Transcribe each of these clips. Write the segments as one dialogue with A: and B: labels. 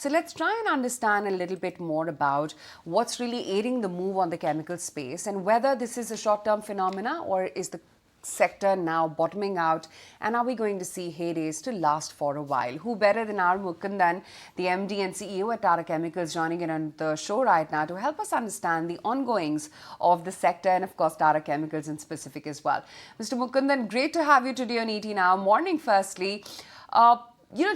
A: So let's try and understand a little bit more about what's really aiding the move on the chemical space and whether this is a short-term phenomena or is the sector now bottoming out, and are we going to see heydays to last for a while? Who better than R Mukundan, the MD and CEO at Tata Chemicals, joining in on the show right now to help us understand the ongoings of the sector and of course Tata Chemicals in specific as well. Mr. Mukundan, great to have you today on ET Now. Morning firstly.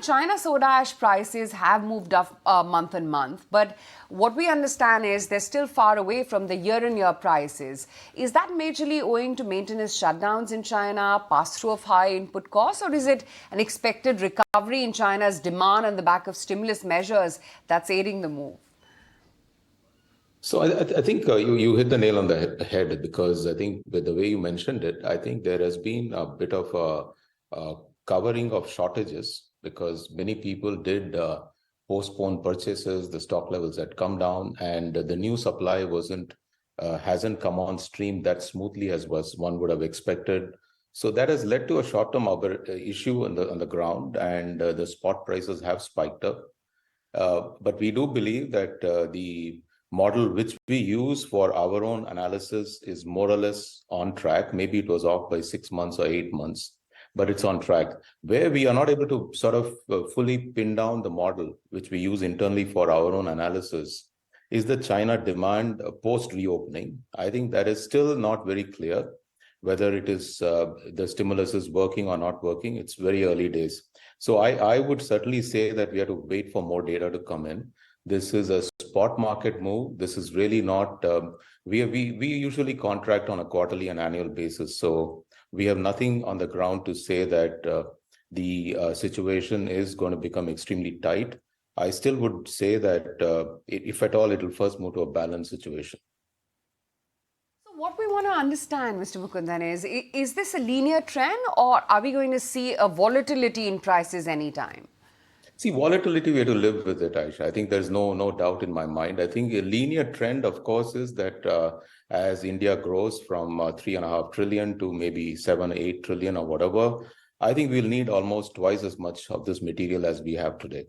A: China soda ash prices have moved up month on month, but what we understand is they're still far away from the year-on-year prices. Is that majorly owing to maintenance shutdowns in China, pass-through of high input costs, or is it an expected recovery in China's demand on the back of stimulus measures that's aiding the move?
B: So I think you hit the nail on the head, because I think with the way you mentioned it, I think there has been a bit of a covering of shortages, because many people did postpone purchases, the stock levels had come down, and the new supply hasn't come on stream that smoothly as one would have expected. So that has led to a short-term issue on the ground, and the spot prices have spiked up. But we do believe that the model which we use for our own analysis is more or less on track. Maybe it was off by 6 months or 8 months, but it's on track. Where we are not able to sort of fully pin down the model, which we use internally for our own analysis, is the China demand post-reopening. I think that is still not very clear, whether it is the stimulus is working or not working. It's very early days. So I would certainly say that we have to wait for more data to come in. This is a spot market move. This is really not, we usually contract on a quarterly and annual basis. So we have nothing on the ground to say that the situation is going to become extremely tight. I still would say that if at all, it will first move to a balanced situation.
A: So what we want to understand, Mr. Mukundan, is this a linear trend, or are we going to see a volatility in prices anytime?
B: See, volatility, we have to live with it, Aisha. I think there's no doubt in my mind. I think a linear trend, of course, is that as India grows from 3.5 trillion to maybe 7-8 trillion or whatever, I think we'll need almost twice as much of this material as we have today.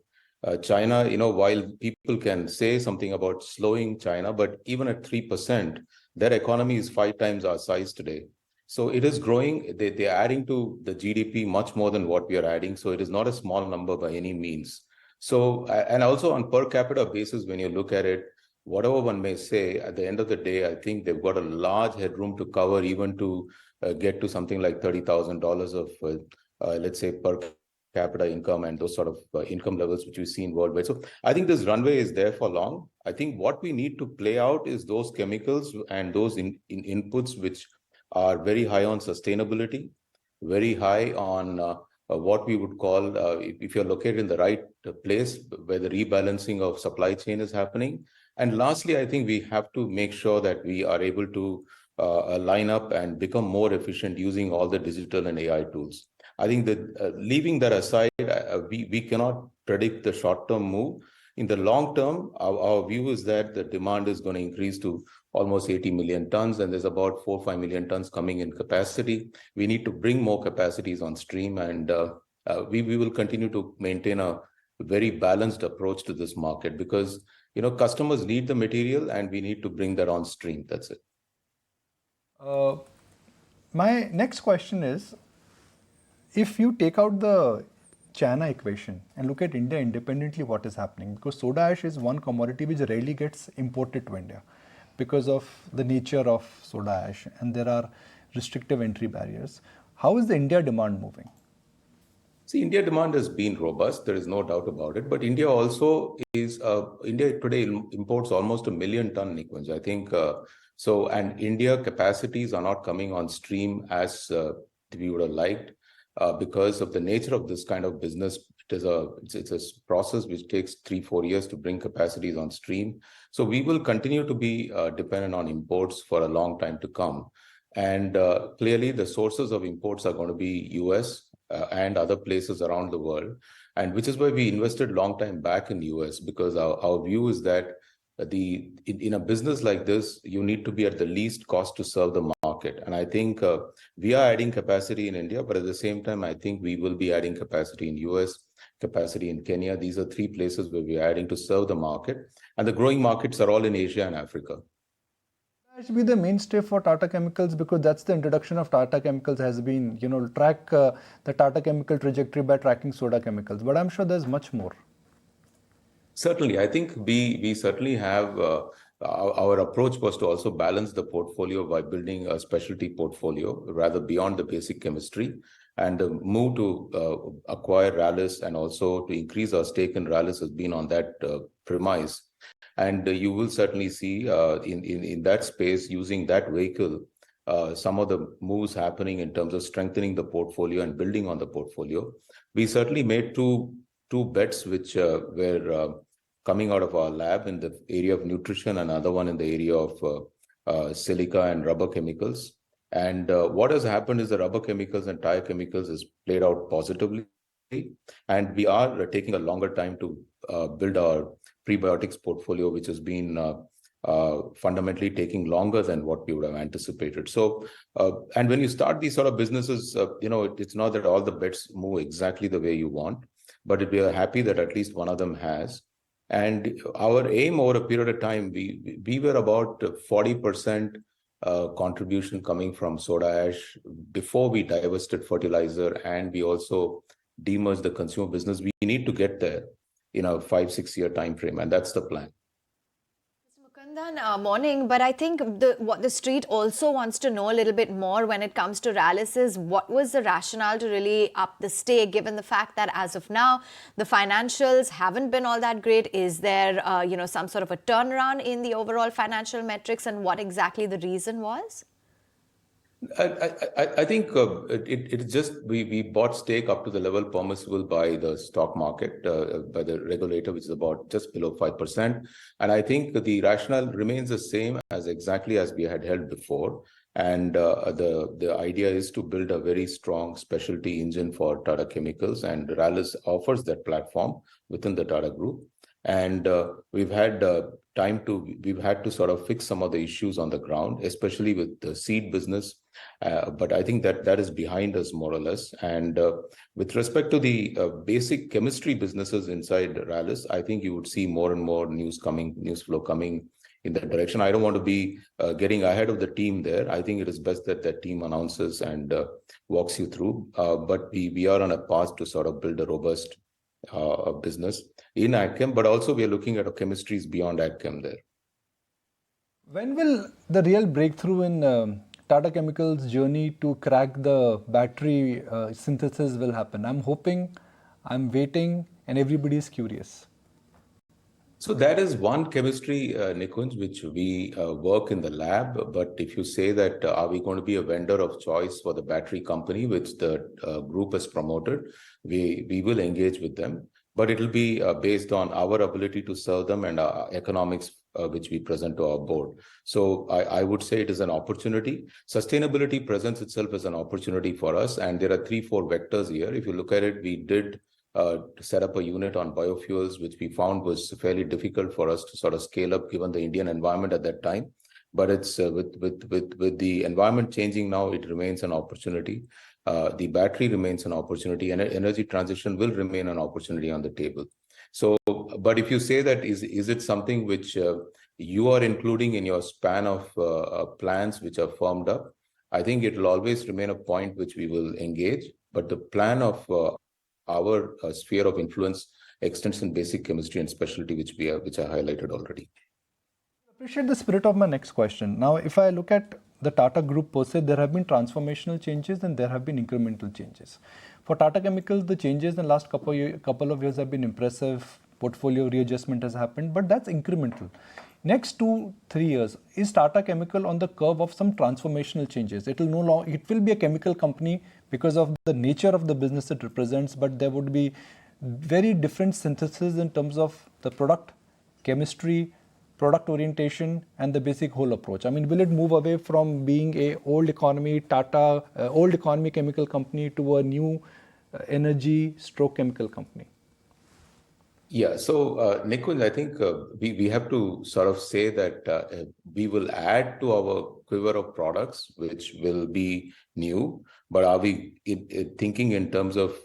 B: China, while people can say something about slowing China, but even at 3%, their economy is 5 times our size today. So it is growing. They're adding to the GDP much more than what we are adding. So it is not a small number by any means. So, and also on per capita basis, when you look at it, whatever one may say, at the end of the day, I think they've got a large headroom to cover, even to get to something like $30,000 of, let's say, per capita income and those sort of income levels which we've seen worldwide. So I think this runway is there for long. I think what we need to play out is those chemicals and those inputs which are very high on sustainability, very high on what we would call, if you're located in the right place where the rebalancing of supply chain is happening. And lastly, I think we have to make sure that we are able to line up and become more efficient using all the digital and AI tools. I think that leaving that aside, we cannot predict the short-term move. In the long term, our view is that the demand is going to increase to almost 80 million tons, and there's about 4-5 million tons coming in capacity. We need to bring more capacities on stream, and we will continue to maintain a very balanced approach to this market, because customers need the material and we need to bring that on stream. That's it.
C: My next question is, if you take out the China equation and look at India independently, what is happening? Because soda ash is one commodity which rarely gets imported to India because of the nature of soda ash, and there are restrictive entry barriers. How is the India demand moving?
B: See, India demand has been robust. There is no doubt about it. But India also is, India today imports almost 1 million ton, Nikunj. I think so. And India capacities are not coming on stream as we would have liked because of the nature of this kind of business. It's a process which takes 3-4 years to bring capacities on stream. So we will continue to be dependent on imports for a long time to come. And clearly, the sources of imports are going to be US and other places around the world. And which is why we invested long time back in US, because our view is that in a business like this, you need to be at the least cost to serve the market. And I think we are adding capacity in India, but at the same time, I think we will be adding capacity in US. capacity in Kenya. These are three places where we're adding to serve the market. And the growing markets are all in Asia and Africa.
C: That should be the mainstay for Tata Chemicals, because that's the introduction of Tata Chemicals has been, track the Tata Chemical trajectory by tracking soda chemicals. But I'm sure there's much more.
B: Certainly, I think we certainly have our approach was to also balance the portfolio by building a specialty portfolio rather beyond the basic chemistry, and the move to acquire Rallis and also to increase our stake in Rallis has been on that premise. And you will certainly see in that space, using that vehicle, some of the moves happening in terms of strengthening the portfolio and building on the portfolio. We certainly made two bets which were coming out of our lab in the area of nutrition, and another one in the area of silica and rubber chemicals. And what has happened is the rubber chemicals and tire chemicals has played out positively. And we are taking a longer time to build our prebiotics portfolio, which has been fundamentally taking longer than what we would have anticipated. So, and when you start these sort of businesses, it's not that all the bets move exactly the way you want, but we are happy that at least one of them has. And our aim over a period of time, we were about 40% contribution coming from soda ash before we divested fertilizer, and we also demerged the consumer business. We need to get there in a 5-6 year time frame, and that's the plan.
D: Mukundan, morning. But I think what the street also wants to know a little bit more when it comes to Rallis is what was the rationale to really up the stake, given the fact that as of now the financials haven't been all that great. Is there some sort of a turnaround in the overall financial metrics, and what exactly the reason was?
B: I think it's just we bought stake up to the level permissible by the stock market, by the regulator, which is about just below 5%. And I think the rationale remains the same as exactly as we had held before. And the idea is to build a very strong specialty engine for Tata Chemicals, and Rallis offers that platform within the Tata Group. And we've had to sort of fix some of the issues on the ground, especially with the seed business. But I think that is behind us more or less. And with respect to the basic chemistry businesses inside Rallis, I think you would see more and more news flow coming in that direction. I don't want to be getting ahead of the team there. I think it is best that that team announces and walks you through. But we are on a path to sort of build a robust business in AgChem, but also we are looking at chemistries beyond AgChem there.
C: When will the real breakthrough in Tata Chemicals' journey to crack the battery synthesis will happen? I'm hoping, I'm waiting, and everybody is curious.
B: So that is one chemistry, Nikunj, which we work in the lab. But if you say that are we going to be a vendor of choice for the battery company, which the group has promoted, we will engage with them. But it will be based on our ability to serve them and economics which we present to our board. So I would say it is an opportunity. Sustainability presents itself as an opportunity for us. And there are 3-4 vectors here. If you look at it, we did set up a unit on biofuels, which we found was fairly difficult for us to sort of scale up given the Indian environment at that time. But it's with the environment changing now, it remains an opportunity. The battery remains an opportunity, and energy transition will remain an opportunity on the table. So, but if you say that is it something which you are including in your span of plans which are firmed up, I think it will always remain a point which we will engage. But the plan of our sphere of influence extends in basic chemistry and specialty, which I highlighted already.
C: I appreciate the spirit of my next question. Now, if I look at the Tata Group per se, there have been transformational changes and there have been incremental changes. For Tata Chemicals, the changes in the last couple of years have been impressive. Portfolio readjustment has happened, but that's incremental. Next 2-3 years, is Tata Chemical on the curve of some transformational changes? It will be a chemical company because of the nature of the business it represents, but there would be very different synthesis in terms of the product, chemistry, product orientation, and the basic whole approach. I mean, will it move away from being a old economy chemical company to a new energy chemical company?
B: Yeah, so Nikunj, I think we have to sort of say that we will add to our quiver of products, which will be new. But are we thinking in terms of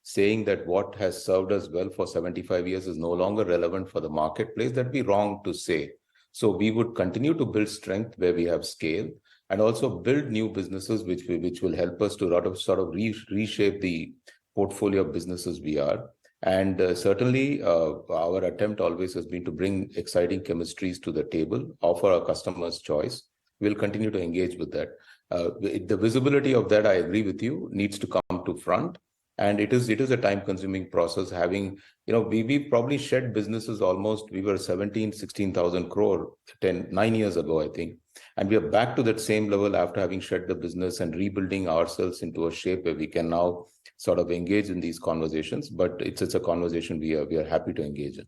B: saying that what has served us well for 75 years is no longer relevant for the marketplace, that'd be wrong to say. So we would continue to build strength where we have scale, and also build new businesses which will help us to sort of reshape the portfolio of businesses we are. And certainly, our attempt always has been to bring exciting chemistries to the table, offer our customers choice. We'll continue to engage with that. The visibility of that, I agree with you, needs to come to front. And it is a time-consuming process. Having, we probably shed businesses almost, we were 16,000 crore 9 years ago, I think. And we are back to that same level after having shed the business and rebuilding ourselves into a shape where we can now sort of engage in these conversations. But it's a conversation we are happy to engage in.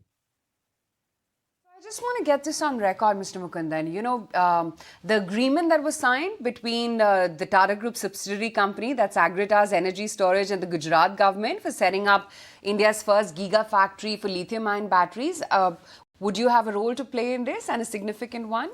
A: I just want to get this on record, Mr. Mukundan. The agreement that was signed between the Tata Group subsidiary company, that's Agritas Energy Storage, and the Gujarat government for setting up India's first Giga factory for lithium-ion batteries. Would you have a role to play in this, and a significant one?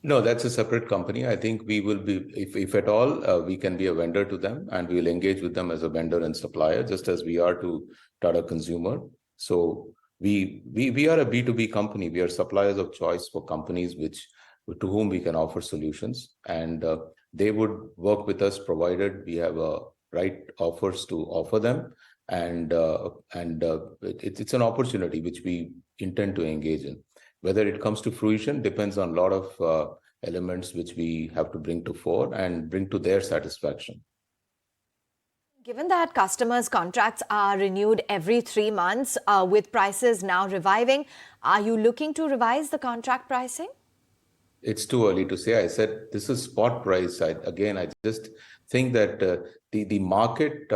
B: No, that's a separate company. I think we will be, if at all, we can be a vendor to them, and we will engage with them as a vendor and supplier, just as we are to Tata Consumer. So we are a B2B company. We are suppliers of choice for companies to whom we can offer solutions, and they would work with us provided we have right offers to offer them, and it's an opportunity which we intend to engage in. Whether it comes to fruition depends on a lot of elements which we have to bring to fore and bring to their satisfaction.
D: Given that customers' contracts are renewed every 3 months, with prices now reviving, are you looking to revise the contract pricing?
B: It's too early to say. I said this is spot price. I just think that the market,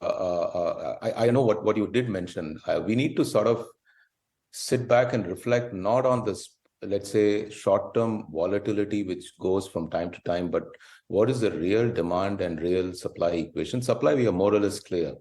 B: I know what you did mention. We need to sort of sit back and reflect not on this, let's say, short-term volatility which goes from time to time, but what is the real demand and real supply equation. Supply, we are more or less clear.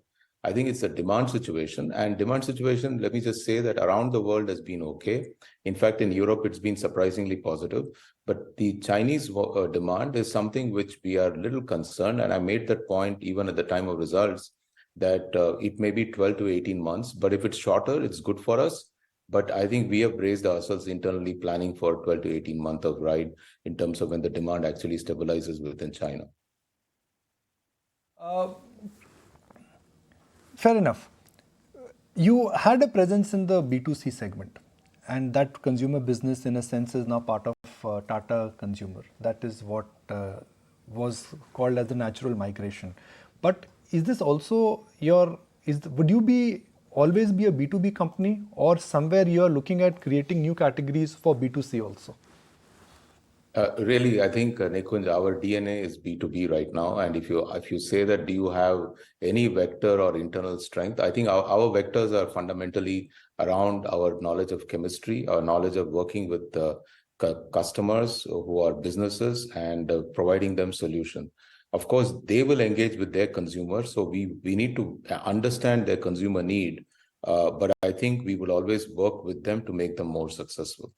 B: I think it's a demand situation, and demand situation, let me just say that around the world has been okay. In fact, in Europe, it's been surprisingly positive, but the Chinese demand is something which we are a little concerned. And I made that point even at the time of results, that it may be 12 to 18 months, but if it's shorter, it's good for us. But I think we have braced ourselves internally, planning for 12 to 18 months of ride in terms of when the demand actually stabilizes within China.
C: Fair enough. You had a presence in the B2C segment, and that consumer business in a sense is now part of Tata Consumer. That is what was called as the natural migration. But is this also would you always be a B2B company, or somewhere you are looking at creating new categories for B2C also?
B: Really, I think, Nikunj, our DNA is B2B right now. And if you say that, do you have any vector or internal strength? I think our vectors are fundamentally around our knowledge of chemistry, our knowledge of working with customers who are businesses, and providing them solution. Of course, they will engage with their consumers, so we need to understand their consumer need. But I think we will always work with them to make them more successful.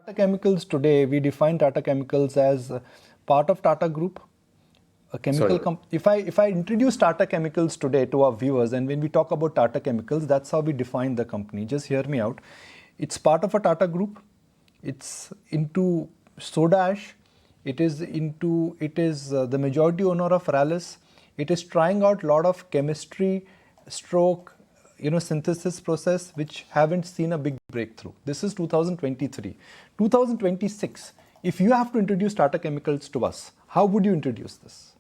C: Tata Chemicals today, we define Tata Chemicals as part of Tata Group, a chemical company. If I introduce Tata Chemicals today to our viewers, and when we talk about Tata Chemicals, that's how we define the company. Just hear me out. It's part of a Tata Group. It's into soda ash. It is the majority owner of Rallis. It is trying out a lot of chemistry synthesis process which haven't seen a big breakthrough. This is 2023. 2026, if you have to introduce Tata Chemicals to us, how would you introduce this?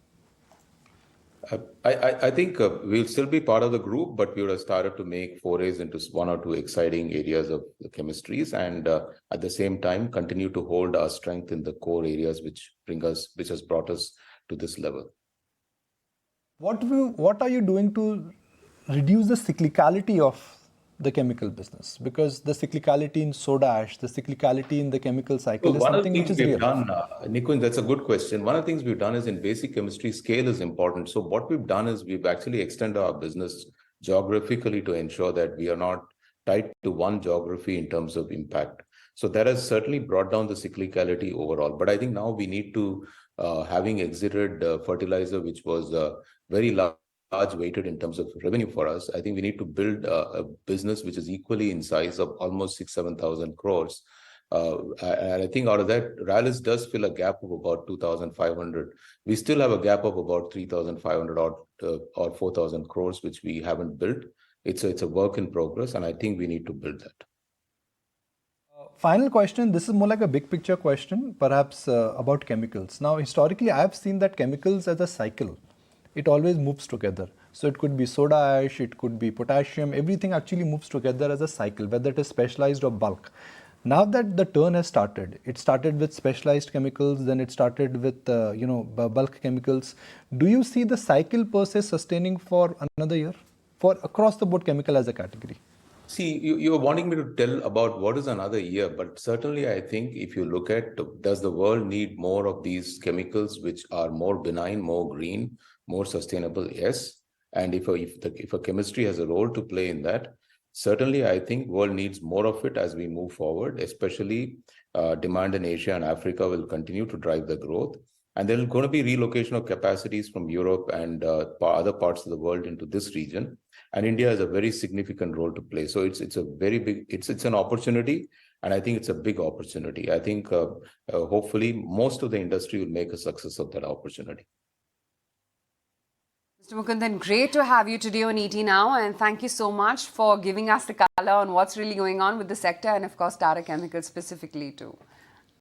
B: I think we'll still be part of the group, but we would have started to make forays into one or two exciting areas of the chemistries, and at the same time continue to hold our strength in the core areas which has brought us to this level.
C: What are you doing to reduce the cyclicality of the chemical business? Because the cyclicality in soda ash, the cyclicality in the chemical cycle is something which is real.
B: Nikunj, that's a good question. One of the things we've done is, in basic chemistry, scale is important. So what we've done is we've actually extended our business geographically to ensure that we are not tied to one geography in terms of impact. So that has certainly brought down the cyclicality overall. But I think now we need to, having exited fertilizer, which was very large large weighted in terms of revenue for us. I think we need to build a business which is equally in size of almost 6,000-7,000 crores. And I think out of that, Rallis does fill a gap of about 2,500. We still have a gap of about 3,500 or 4,000 crores, which we haven't built. It's a work in progress, and I think we need to build that.
C: Final question. This is more like a big picture question, perhaps about chemicals. Now, historically, I have seen that chemicals as a cycle. It always moves together. So it could be soda ash, it could be potassium, everything actually moves together as a cycle, whether it is specialized or bulk. Now that the turn has started, it started with specialized chemicals, then it started with bulk chemicals. Do you see the cycle per se sustaining for another year for across the board chemical as a category?
B: See, you're wanting me to tell about what is another year, but certainly I think if you look at, does the world need more of these chemicals which are more benign, more green, more sustainable? Yes. And if a chemistry has a role to play in that, certainly I think world needs more of it as we move forward, especially demand in Asia and Africa will continue to drive the growth. And there's going to be relocation of capacities from Europe and other parts of the world into this region. And India has a very significant role to play. So it's a very big, it's an opportunity. And I think it's a big opportunity. I think hopefully most of the industry will make a success of that opportunity.
A: Mr. Mukundan, great to have you today on ET Now, and thank you so much for giving us the color on what's really going on with the sector and, of course, Tata Chemicals specifically too.